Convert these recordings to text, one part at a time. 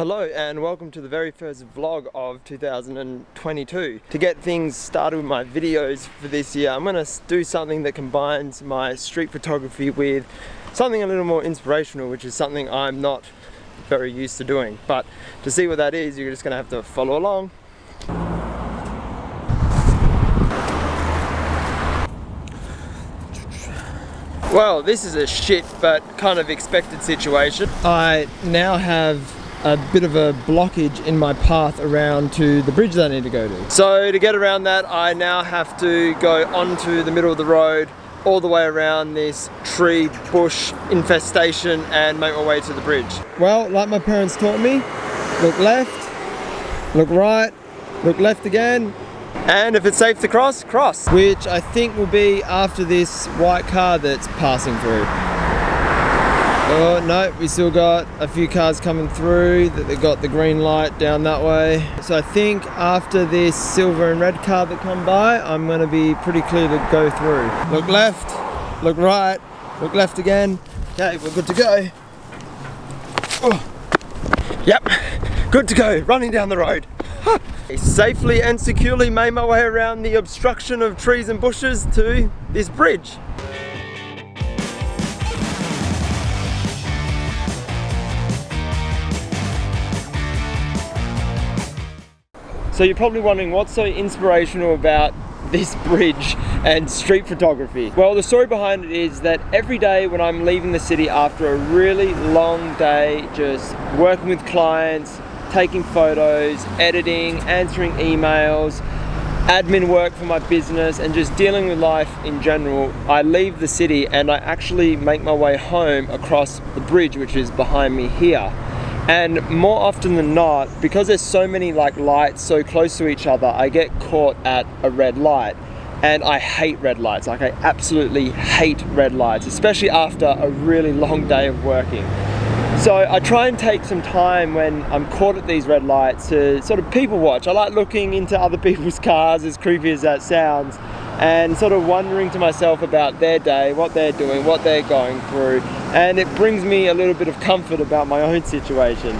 Hello and welcome to the very first vlog of 2022. To get things started with my videos for this year, I'm going to do something that combines my street photography with something a little more inspirational, which is something I'm not very used to doing. But to see what that is, you're just going to have to follow along. Well, this is a shit but kind of expected situation. I now have a bit of a blockage in my path around to the bridge that I need to go to. So to get around that, I now have to go onto the middle of the road, all the way around this tree bush infestation and make my way to the bridge. Well, like my parents taught me, look left, look right, look left again, and if it's safe to cross, cross. Which I think will be after this white car that's passing through. Oh no, we still got a few cars coming through that they got the green light down that way. So I think after this silver and red car that come by, I'm going to be pretty clear to go through. Look left, look right, look left again. Okay, we're good to go. Oh. Yep, good to go, running down the road. Safely and securely made my way around the obstruction of trees and bushes to this bridge. So you're probably wondering what's so inspirational about this bridge and street photography. Well, the story behind it is that every day when I'm leaving the city after a really long day, just working with clients, taking photos, editing, answering emails, admin work for my business, and just dealing with life in general, I leave the city and I actually make my way home across the bridge, which is behind me here. And more often than not, because there's so many lights so close to each other, I get caught at a red light. And I hate red lights. I absolutely hate red lights, especially after a really long day of working. So I try and take some time when I'm caught at these red lights to sort of people watch. I like looking into other people's cars, as creepy as that sounds, and sort of wondering to myself about their day, what they're doing, what they're going through, and it brings me a little bit of comfort about my own situation.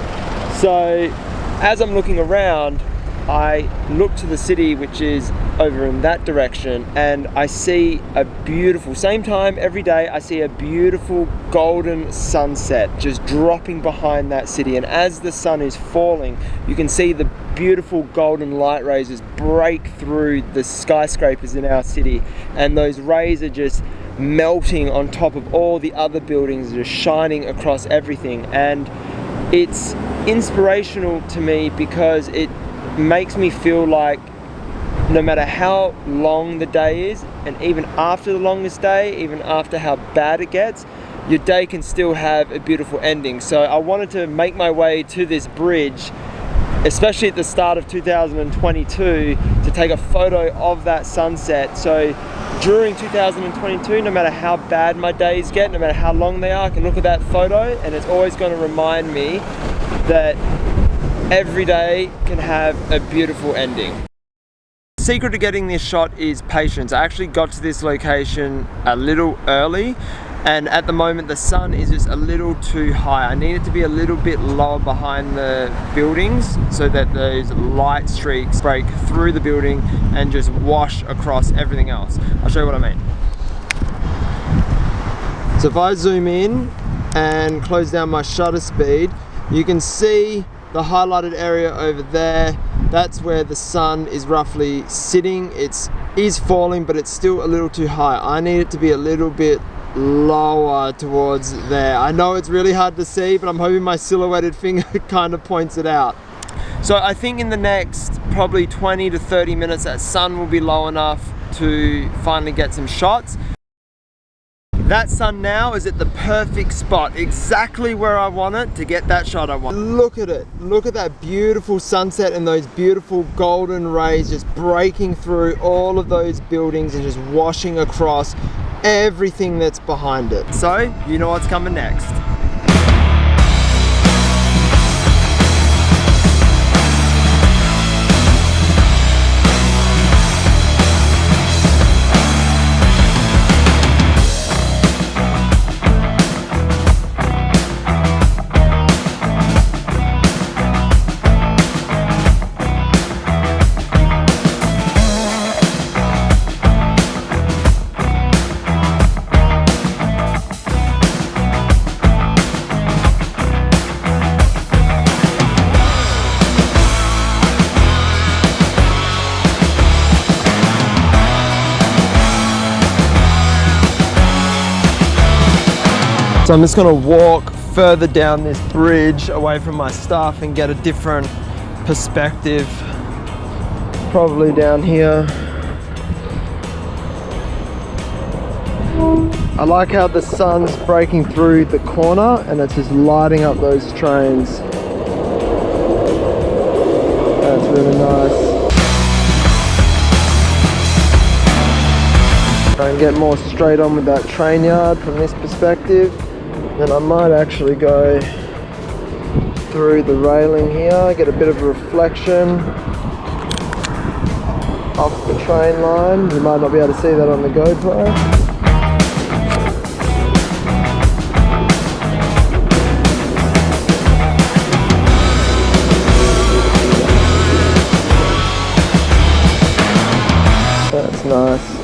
So as I'm looking around, I look to the city, which is over in that direction, and I see a beautiful, same time every day, I see a beautiful golden sunset just dropping behind that city. And as the sun is falling, you can see the beautiful golden light rays just break through the skyscrapers in our city, and those rays are just melting on top of all the other buildings, just shining across everything. And it's inspirational to me because it makes me feel like no matter how long the day is, and even after the longest day, even after how bad it gets, your day can still have a beautiful ending. So I wanted to make my way to this bridge, especially at the start of 2022, to take a photo of that sunset. So during 2022, no matter how bad my days get, no matter how long they are, I can look at that photo and it's always going to remind me that every day can have a beautiful ending. The secret to getting this shot is patience. I actually got to this location a little early, and at the moment the sun is just a little too high. I need it to be a little bit lower behind the buildings so that those light streaks break through the building and just wash across everything else. I'll show you what I mean. So if I zoom in and close down my shutter speed, you can see the highlighted area over there. That's where the sun is roughly sitting. It is falling, but it's still a little too high. I need it to be a little bit lower towards there. I know it's really hard to see, but I'm hoping my silhouetted finger kind of points it out. So I think in the next probably 20 to 30 minutes, that sun will be low enough to finally get some shots. That sun now is at the perfect spot, exactly where I want it to get that shot I want. Look at it. Look at that beautiful sunset and those beautiful golden rays just breaking through all of those buildings and just washing across everything that's behind it. So, you know what's coming next. So I'm just gonna walk further down this bridge away from my stuff and get a different perspective. Probably down here. I like how the sun's breaking through the corner and it's just lighting up those trains. That's really nice. Try and get more straight on with that train yard from this perspective. Then I might actually go through the railing here, get a bit of a reflection off the train line. You might not be able to see that on the GoPro. That's nice.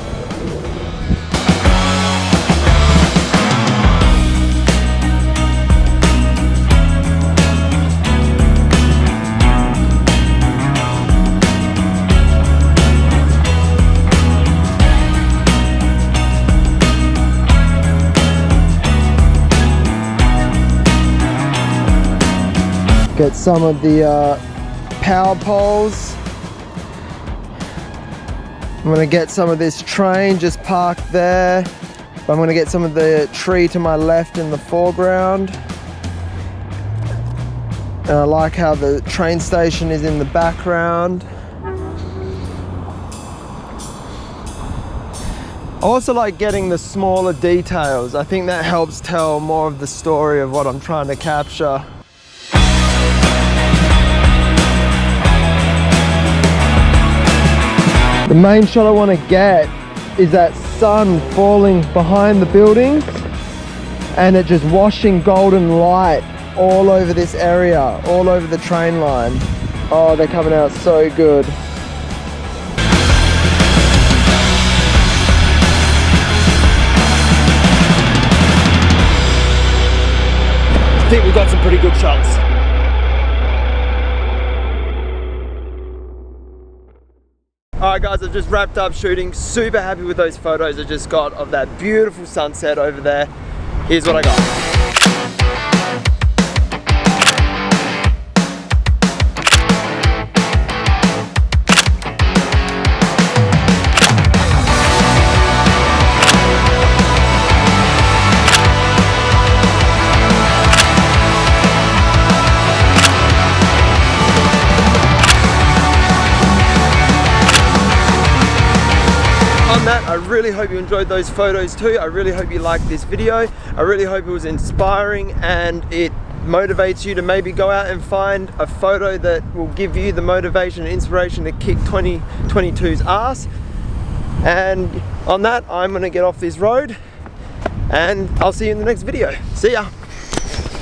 Get some of the power poles. I'm gonna get some of this train just parked there. I'm gonna get some of the tree to my left in the foreground. And I like how the train station is in the background. I also like getting the smaller details. I think that helps tell more of the story of what I'm trying to capture. The main shot I want to get is that sun falling behind the buildings and it just washing golden light all over this area, all over the train line. Oh, they're coming out so good. I think we've got some pretty good shots. Alright guys, I've just wrapped up shooting. Super happy with those photos I just got of that beautiful sunset over there. Here's what I got. I really hope you enjoyed those photos too. I really hope you liked this video. I really hope it was inspiring and it motivates you to maybe go out and find a photo that will give you the motivation and inspiration to kick 2022's ass. And on that, I'm gonna get off this road and I'll see you in the next video. See ya.